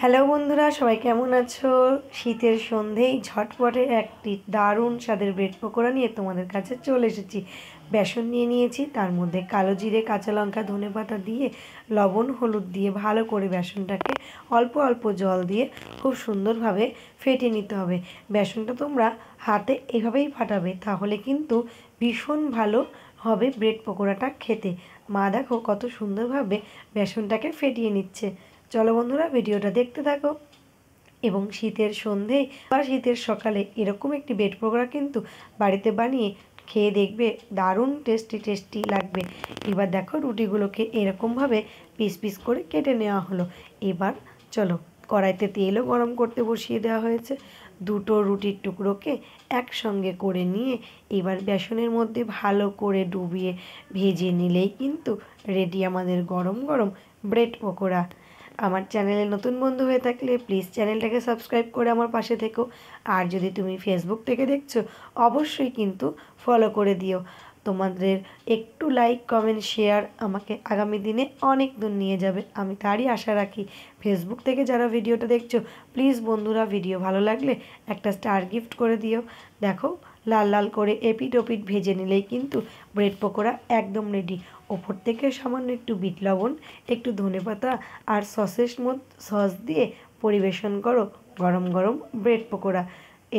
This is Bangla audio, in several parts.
হ্যালো বন্ধুরা, সবাই কেমন আছো? শীতের সন্ধেই ঝটপটের একটি দারুণ স্বাদের ব্রেড পকোড়া নিয়ে তোমাদের কাছে চলে এসেছি। বেসন নিয়ে নিয়েছি, তার মধ্যে কালো জিরে, কাঁচা লঙ্কা, ধনেপাতা দিয়ে লবণ হলুদ দিয়ে ভালো করে বেসনটাকে অল্প অল্প জল দিয়ে খুব সুন্দরভাবে ফেটে নিতে হবে। বেসনটা তোমরা হাতে এভাবেই ফাটাবে, তাহলে কিন্তু ভীষণ ভালো হবে ব্রেড পকোড়াটা খেতে। মা দেখো কত সুন্দরভাবে বেসনটাকে ফেটিয়ে নিচ্ছে। চলো বন্ধুরা, ভিডিওটা দেখতে থাকো। এবং শীতের সন্ধেয় বা শীতের সকালে এরকম একটি ব্রেড পকোড়া কিন্তু বাড়িতে বানিয়ে খেয়ে দেখবে, দারুণ টেস্টি লাগবে। এবার দেখো রুটিগুলোকে এরকমভাবে পিস পিস করে কেটে নেওয়া হলো। এবার চলো, কড়াইতে তেলও গরম করতে বসিয়ে দেওয়া হয়েছে। দুটো রুটির টুকরোকে একসঙ্গে করে নিয়ে এবার বেসনের মধ্যে ভালো করে ডুবিয়ে ভেজে নিলেই কিন্তু রেডি আমাদের গরম গরম ব্রেড পকোড়া। আমার চ্যানেলে নতুন বন্ধু হয়ে থাকলে প্লিজ চ্যানেলটাকে সাবস্ক্রাইব করে আমার পাশে থেকো। আর যদি তুমি ফেসবুক থেকে দেখছো, অবশ্যই কিন্তু ফলো করে দিও। তোমাদের একটু লাইক কমেন্ট শেয়ার আমাকে আগামী দিনে অনেক দূর নিয়ে যাবে, আমি তারই আশা রাখি। ফেসবুক থেকে যারা ভিডিওটা দেখছো, প্লিজ বন্ধুরা ভিডিও ভালো লাগলে একটা স্টার গিফট করে দিও। দেখো লাল লাল করে এপিট ওপিট ভেজে নিলেই কিন্তু ব্রেড পকোড়া একদম রেডি। ওপর থেকে সামান্য একটু বিট লবণ, একটু ধনেপাতা আর সস দিয়ে পরিবেশন করো গরম গরম ব্রেড পকোড়া।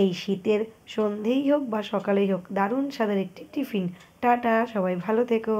এই শীতের সন্ধেই হোক বা সকালেই হোক, দারুণ স্বাদের একটি টিফিন। টাটা, সবাই ভালো থেকো।